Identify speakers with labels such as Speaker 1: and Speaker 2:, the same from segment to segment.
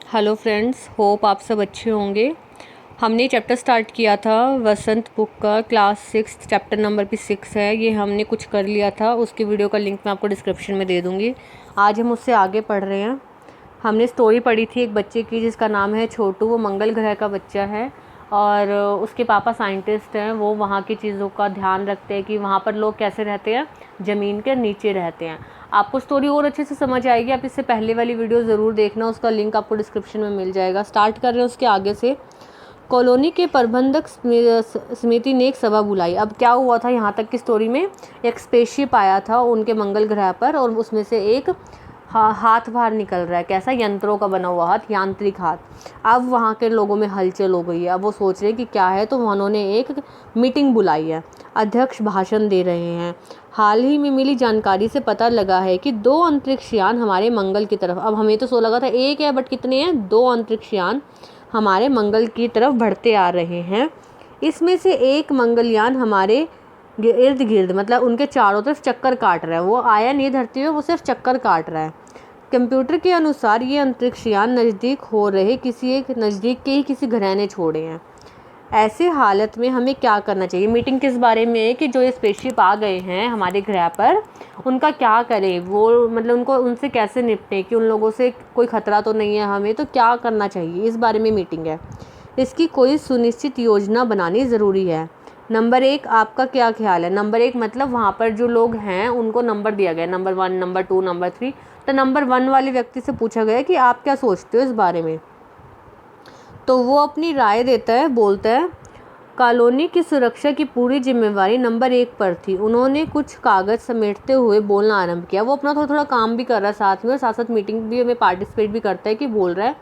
Speaker 1: Hello friends, hope आप सब अच्छे होंगे। हमने चैप्टर स्टार्ट किया था वसंत बुक का, क्लास 6 चैप्टर नंबर भी 6 है। ये हमने कुछ कर लिया था, उसकी वीडियो का लिंक मैं आपको डिस्क्रिप्शन में दे दूँगी। आज हम उससे आगे पढ़ रहे हैं। हमने स्टोरी पढ़ी थी एक बच्चे की जिसका नाम है छोटू। वो मंगल ग्रह का बच्चा है और उसके पापा साइंटिस्ट हैं। वो वहाँ की चीज़ों का ध्यान रखते हैं कि वहाँ पर लोग कैसे रहते हैं, ज़मीन के नीचे रहते हैं। आपको स्टोरी और अच्छे से समझ आएगी, आप इससे पहले वाली वीडियो ज़रूर देखना, उसका लिंक आपको डिस्क्रिप्शन में मिल जाएगा। स्टार्ट कर रहे हैं उसके आगे से। कॉलोनी के प्रबंधक समिति ने एक सभा बुलाई। अब क्या हुआ था, यहाँ तक की स्टोरी में एक स्पेसशिप आया था उनके मंगल ग्रह पर और उसमें से एक हाथ बाहर निकल रहा है। कैसा? यंत्रों का बना हुआ हाथ, यांत्रिक हाथ। अब वहाँ के लोगों में हलचल हो गई है। अब वो सोच रहे हैं कि क्या है, तो उन्होंने एक मीटिंग बुलाई है। अध्यक्ष भाषण दे रहे हैं। हाल ही में मिली जानकारी से पता लगा है कि 2 अंतरिक्ष यान हमारे मंगल की तरफ, अब हमें तो सो लगा था एक है, बट कितने हैं? 2 अंतरिक्ष यान हमारे मंगल की तरफ बढ़ते आ रहे हैं। इसमें से एक मंगलयान हमारे इर्द गिर्द, मतलब उनके चारों तरफ चक्कर काट रहा है। वो आया नहीं धरती पे, वो सिर्फ चक्कर काट रहा है। कंप्यूटर के अनुसार ये अंतरिक्ष यान नज़दीक हो रहे किसी एक नज़दीक के ही किसी ग्रह ने छोड़े हैं। ऐसे हालत में हमें क्या करना चाहिए? मीटिंग किस बारे में है कि जो ये स्पेसशिप आ गए हैं हमारे ग्रह पर, उनका क्या करें, वो मतलब उनको उनसे कैसे निपटें कि उन लोगों से कोई ख़तरा तो नहीं है हमें, तो क्या करना चाहिए, इस बारे में मीटिंग है। इसकी कोई सुनिश्चित योजना बनानी ज़रूरी है। नंबर 1, आपका क्या ख्याल है? नंबर 1 मतलब वहाँ पर जो लोग हैं उनको नंबर दिया गया, नंबर 1, नंबर 2, नंबर 3। तो नंबर 1 वाले व्यक्ति से पूछा गया कि आप क्या सोचते हो इस बारे में। तो वो अपनी राय देता है, बोलता है कॉलोनी की सुरक्षा की पूरी जिम्मेवारी नंबर 1 पर थी। उन्होंने कुछ कागज़ समेटते हुए बोलना आरंभ किया। वो अपना थोड़ा थोड़ा काम भी कर रहा है साथ में, और साथ साथ मीटिंग भी में पार्टिसिपेट भी करता है कि बोल रहा है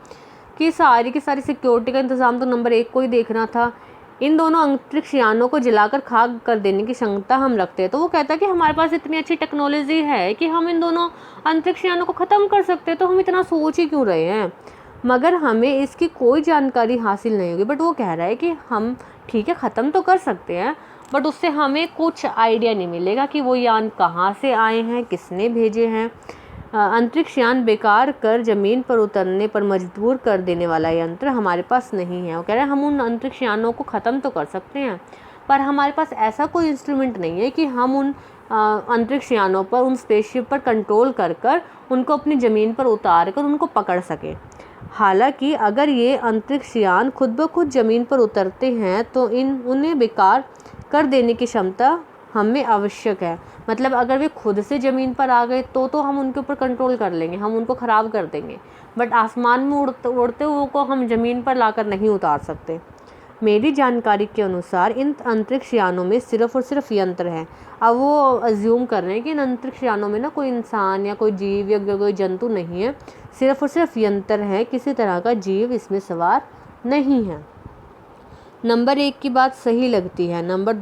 Speaker 1: कि सारी की सारी सिक्योरिटी का इंतज़ाम तो नंबर 1 को ही देखना था। इन दोनों अंतरिक्ष यानों को जलाकर खाक कर देने की क्षमता हम रखते हैं। तो वो कहता है कि हमारे पास इतनी अच्छी टेक्नोलॉजी है कि हम इन दोनों अंतरिक्ष यानों को ख़त्म कर सकते हैं, तो हम इतना सोच ही क्यों रहे हैं? मगर हमें इसकी कोई जानकारी हासिल नहीं होगी। बट वो कह रहा है कि हम ठीक है ख़त्म तो कर सकते हैं, बट उससे हमें कुछ आइडिया नहीं मिलेगा कि वो यान कहाँ से आए हैं, किसने भेजे हैं। अंतरिक्ष यान बेकार कर ज़मीन पर उतरने पर मजबूर कर देने वाला यंत्र हमारे पास नहीं है। वो कह रहे हैं हम उन अंतरिक्ष यानों को ख़त्म तो कर सकते हैं, पर हमारे पास ऐसा कोई इंस्ट्रूमेंट नहीं है कि हम उन अंतरिक्ष यानों पर, उन स्पेसशिप पर कंट्रोल कर कर उनको अपनी ज़मीन पर उतार कर उनको पकड़ सकें। हालांकि अगर ये अंतरिक्ष यान खुद ब खुद ज़मीन पर उतरते हैं तो उन्हें बेकार कर देने की क्षमता हमें आवश्यक है। मतलब अगर वे खुद से ज़मीन पर आ गए तो हम उनके ऊपर कंट्रोल कर लेंगे, हम उनको ख़राब कर देंगे, बट आसमान में उड़ते हुए को हम ज़मीन पर लाकर नहीं उतार सकते। मेरी जानकारी के अनुसार इन अंतरिक्ष यानों में सिर्फ और सिर्फ यंत्र हैं। अब वो अज्यूम कर रहे हैं कि इन अंतरिक्ष यानों में ना कोई इंसान या कोई जीव या कोई जंतु नहीं है, सिर्फ और सिर्फ यंत्र है, किसी तरह का जीव इसमें सवार नहीं है। नंबर 1 की बात सही लगती है। नंबर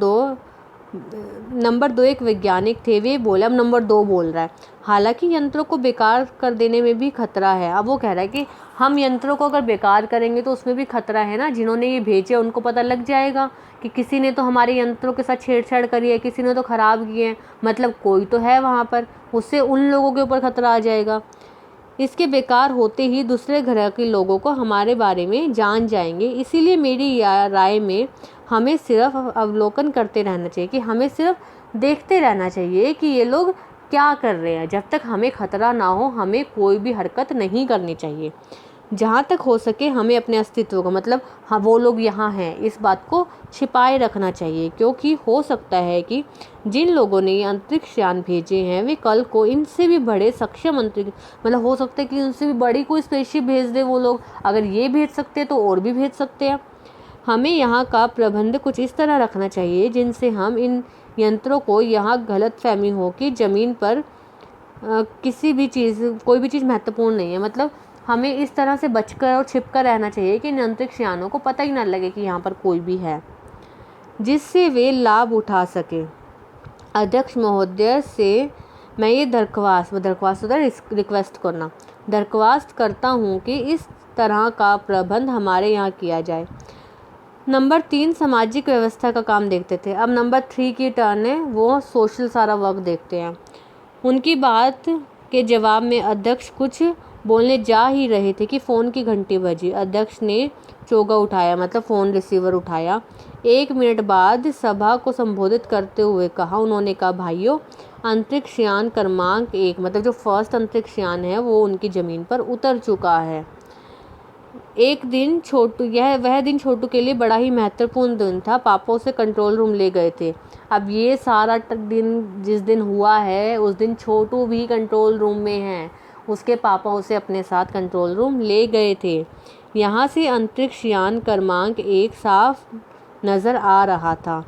Speaker 1: दो एक वैज्ञानिक थे, वे बोले। अब नंबर 2 बोल रहा है हालांकि यंत्रों को बेकार कर देने में भी खतरा है। अब वो कह रहा है कि हम यंत्रों को अगर बेकार करेंगे तो उसमें भी खतरा है ना। जिन्होंने ये भेजे उनको पता लग जाएगा कि किसी ने तो हमारे यंत्रों के साथ छेड़छाड़ करी है, किसी ने तो ख़राब किए हैं, मतलब कोई तो है वहाँ पर, उससे उन लोगों के ऊपर खतरा आ जाएगा। इसके बेकार होते ही दूसरे ग्रह के लोगों को हमारे बारे में जान जाएंगे। इसीलिए मेरी राय में हमें सिर्फ अवलोकन करते रहना चाहिए, कि हमें सिर्फ देखते रहना चाहिए कि ये लोग क्या कर रहे हैं। जब तक हमें ख़तरा ना हो हमें कोई भी हरकत नहीं करनी चाहिए। जहाँ तक हो सके हमें अपने अस्तित्व को, मतलब हाँ वो लोग यहाँ हैं, इस बात को छिपाए रखना चाहिए, क्योंकि हो सकता है कि जिन लोगों ने ये अंतरिक्ष यान भेजे हैं वे कल को इनसे भी बड़े सक्षम अंतरिक्ष, मतलब हो सकता है कि उनसे भी बड़ी कोई स्पेसशिप भेज दे वो लोग। अगर ये भेज सकते हैं तो और भी भेज सकते हैं। हमें यहाँ का प्रबंध कुछ इस तरह रखना चाहिए जिनसे हम इन यंत्रों को यहाँ गलतफहमी हो कि ज़मीन पर किसी भी चीज़, कोई भी चीज़ महत्वपूर्ण नहीं है। मतलब हमें इस तरह से बचकर और छिपकर रहना चाहिए कि इन अंतरिक्ष यानों को पता ही ना लगे कि यहाँ पर कोई भी है, जिससे वे लाभ उठा सके। अध्यक्ष महोदय से मैं ये रिक्वेस्ट करना दरख्वास्त करता हूँ कि इस तरह का प्रबंध हमारे यहाँ किया जाए। नंबर 3 सामाजिक व्यवस्था का काम देखते थे। अब नंबर 3 की टर्न है, वो सोशल सारा वर्क देखते हैं। उनकी बात के जवाब में अध्यक्ष कुछ बोलने जा ही रहे थे कि फ़ोन की घंटी बजी। अध्यक्ष ने चोगा उठाया, मतलब फ़ोन रिसीवर उठाया। 1 मिनट बाद सभा को संबोधित करते हुए उन्होंने कहा, भाइयों, अंतरिक्ष यान क्रमांक 1 मतलब जो फर्स्ट अंतरिक्ष यान है वो उनकी ज़मीन पर उतर चुका है। वह दिन छोटू के लिए बड़ा ही महत्वपूर्ण दिन था। पापा उसे कंट्रोल रूम ले गए थे। अब ये सारा दिन जिस दिन हुआ है उस दिन छोटू भी कंट्रोल रूम में है। उसके पापा उसे अपने साथ कंट्रोल रूम ले गए थे। यहाँ से अंतरिक्ष यान क्रमांक 1 साफ नज़र आ रहा था।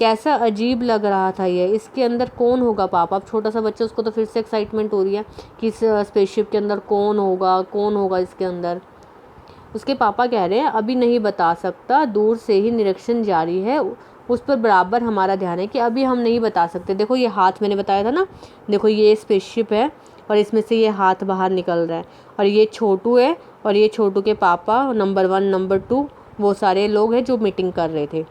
Speaker 1: कैसा अजीब लग रहा था ये। इसके अंदर कौन होगा पापा? अब छोटा सा बच्चा, उसको तो फिर से एक्साइटमेंट हो रही है कि इस स्पेसशिप के अंदर कौन होगा इसके अंदर। उसके पापा कह रहे हैं अभी नहीं बता सकता, दूर से ही निरीक्षण जारी है, उस पर बराबर हमारा ध्यान है कि अभी हम नहीं बता सकते। देखो ये हाथ मैंने बताया था ना, देखो ये स्पेसशिप है और इसमें से ये हाथ बाहर निकल रहा है और ये छोटू है और ये छोटू के पापा नंबर 1 नंबर 2 वो सारे लोग हैं जो मीटिंग कर रहे थे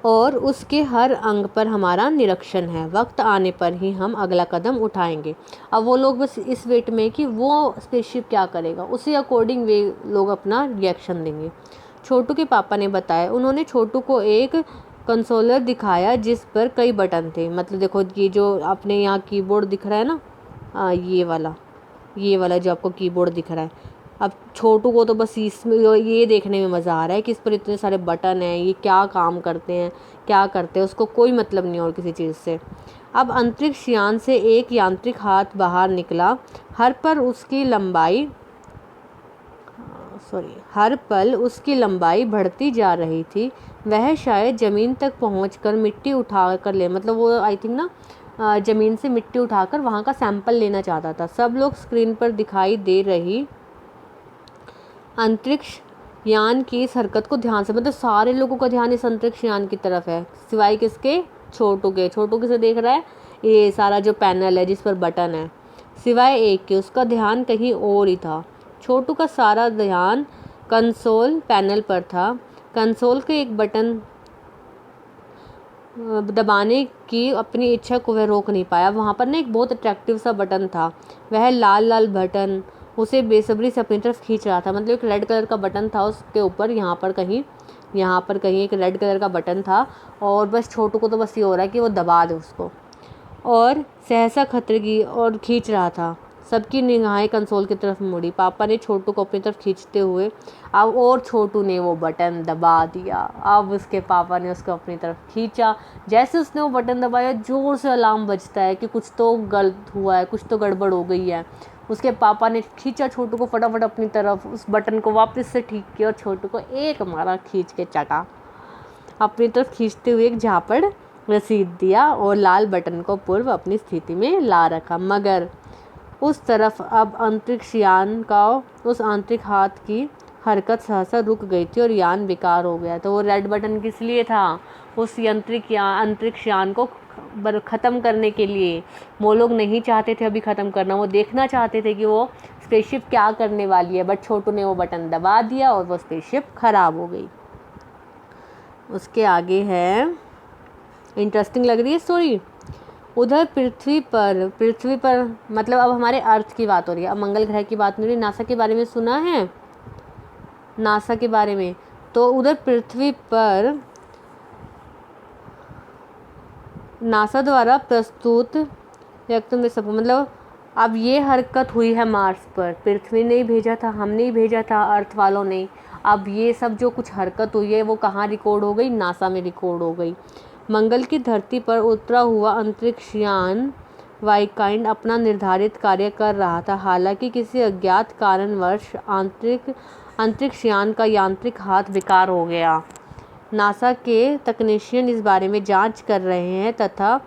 Speaker 1: और उसके हर अंग पर हमारा निरीक्षण है। वक्त आने पर ही हम अगला कदम उठाएंगे। अब वो लोग बस इस वेट में कि वो स्पेसशिप क्या करेगा, उसी अकॉर्डिंग वे लोग अपना रिएक्शन देंगे। छोटू के पापा ने बताया। उन्होंने छोटू को एक कंसोलर दिखाया जिस पर कई बटन थे। मतलब देखो ये जो अपने यहाँ कीबोर्ड दिख रहा है ना, ये वाला जो आपको कीबोर्ड दिख रहा है। अब छोटू को तो बस इसमें ये देखने में मज़ा आ रहा है कि इस पर इतने सारे बटन हैं, ये क्या काम करते हैं, उसको कोई मतलब नहीं और किसी चीज़ से। अब अंतरिक्ष यान से एक यांत्रिक हाथ बाहर निकला। हर पल उसकी लंबाई बढ़ती जा रही थी। वह शायद ज़मीन तक पहुंचकर मिट्टी उठा कर ले, मतलब वो आई थिंक ना ज़मीन से मिट्टी उठाकर वहाँ का सैंपल लेना चाहता था। सब लोग स्क्रीन पर दिखाई दे रही अंतरिक्ष यान की इस हरकत को ध्यान से, मतलब सारे लोगों का ध्यान इस अंतरिक्ष यान की तरफ है, सिवाय किसके? छोटू के। छोटू किसे देख रहा है? ये सारा जो पैनल है जिस पर बटन है, सिवाय एक के, उसका ध्यान कहीं और ही था। छोटू का सारा ध्यान कंसोल पैनल पर था। कंसोल के एक बटन दबाने की अपनी इच्छा को वह रोक नहीं पाया। वहाँ पर ना एक बहुत अट्रैक्टिव सा बटन था। वह लाल बटन उसे बेसब्री से अपनी तरफ खींच रहा था। मतलब एक रेड कलर का बटन था उसके ऊपर, यहाँ पर कहीं एक रेड कलर का बटन था और बस छोटू को तो बस ये हो रहा है कि वो दबा दे उसको, और सहसा खतरगी और खींच रहा था। सबकी निगाहें कंसोल की तरफ मुड़ी। पापा ने छोटू को अपनी तरफ खींचते हुए और छोटू ने वो बटन दबा दिया। अब उसके पापा ने उसको अपनी तरफ खींचा। जैसे उसने वो बटन दबाया, जोर से अलार्म बजता है कि कुछ तो गलत हुआ है, कुछ तो गड़बड़ हो गई है। उसके पापा ने खींचा छोटू को फटाफट अपनी तरफ, उस बटन को वापस से ठीक किया और छोटू को एक मारा खींच के चटा। अपनी तरफ खींचते हुए एक झापड़ रसीद दिया और लाल बटन को पूर्व अपनी स्थिति में ला रखा। मगर उस तरफ अब अंतरिक्ष यान का उस आंतरिक हाथ की हरकत सहसा रुक गई थी और यान बेकार हो गया। तो वो रेड बटन किस लिए था? उस अंतरिक्ष यान को ख़त्म करने के लिए। वो लोग नहीं चाहते थे अभी ख़त्म करना, वो देखना चाहते थे कि वो स्पेसशिप क्या करने वाली है। बट छोटू ने वो बटन दबा दिया और वो स्पेसशिप ख़राब हो गई। उसके आगे है, इंटरेस्टिंग लग रही है स्टोरी। उधर पृथ्वी पर मतलब अब हमारे अर्थ की बात हो रही है, अब मंगल ग्रह की बात नहीं हो रही। नासा के बारे में सुना है? नासा के बारे में तो उधर पृथ्वी पर नासा द्वारा प्रस्तुत मतलब अब ये हरकत हुई है मार्स पर। पृथ्वी ने ही भेजा था, हमने ही भेजा था, अर्थ वालों ने। अब ये सब जो कुछ हरकत हुई है वो कहाँ रिकॉर्ड हो गई? नासा में रिकॉर्ड हो गई। मंगल की धरती पर उतरा हुआ अंतरिक्ष यान वाइकाइंड अपना निर्धारित कार्य कर रहा था। हालांकि किसी अज्ञात कारणवश अंतरिक्ष यान का यांत्रिक हाथ बेकार हो गया। नासा के तकनीशियन इस बारे में जांच कर रहे हैं तथा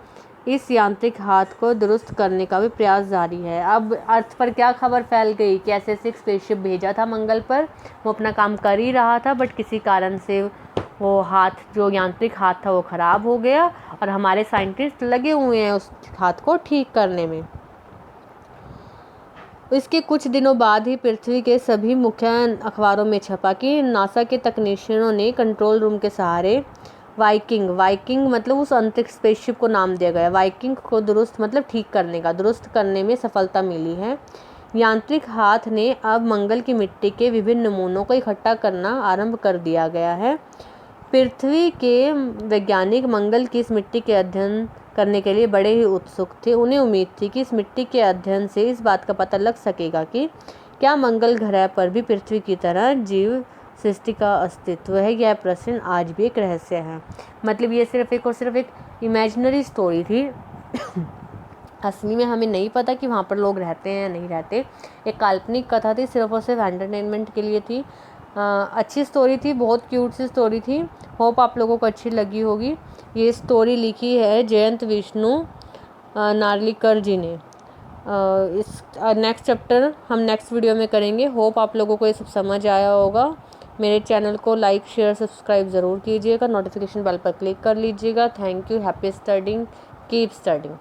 Speaker 1: इस यांत्रिक हाथ को दुरुस्त करने का भी प्रयास जारी है। अब अर्थ पर क्या खबर फैल गई कि ऐसे एक स्पेसशिप भेजा था मंगल पर, वो अपना काम कर ही रहा था, बट किसी कारण से वो हाथ, जो यांत्रिक हाथ था, वो ख़राब हो गया और हमारे साइंटिस्ट लगे हुए हैं उस हाथ को ठीक करने में। इसके कुछ दिनों बाद ही पृथ्वी के सभी मुख्य अखबारों में छपा कि नासा के तकनीशियनों ने कंट्रोल रूम के सहारे वाइकिंग मतलब उस अंतरिक्ष स्पेसशिप को नाम दिया गया, वाइकिंग को दुरुस्त मतलब ठीक करने में सफलता मिली है। यांत्रिक हाथ ने अब मंगल की मिट्टी के विभिन्न नमूनों को इकट्ठा करना आरंभ कर दिया गया है। पृथ्वी के वैज्ञानिक मंगल की इस मिट्टी के अध्ययन करने के लिए बड़े ही उत्सुक थे। उन्हें उम्मीद थी कि इस मिट्टी के अध्ययन से इस बात का पता लग सकेगा कि क्या मंगल ग्रह पर भी पृथ्वी की तरह जीव सृष्टि का अस्तित्व है। यह प्रश्न आज भी एक रहस्य है। मतलब ये सिर्फ एक इमेजिनरी स्टोरी थी। असली में हमें नहीं पता कि वहाँ पर लोग रहते हैं या नहीं रहते। एक काल्पनिक कथा थी, सिर्फ और सिर्फ एंटरटेनमेंट के लिए थी। अच्छी स्टोरी थी, बहुत क्यूट सी स्टोरी थी। होप आप लोगों को अच्छी लगी होगी। ये स्टोरी लिखी है जयंत विष्णु नार्लिकर जी ने। इस नेक्स्ट चैप्टर हम नेक्स्ट वीडियो में करेंगे। होप आप लोगों को ये सब समझ आया होगा। मेरे चैनल को लाइक शेयर सब्सक्राइब ज़रूर कीजिएगा, नोटिफिकेशन बेल पर क्लिक कर लीजिएगा। Thank you. Happy studying, keep studying.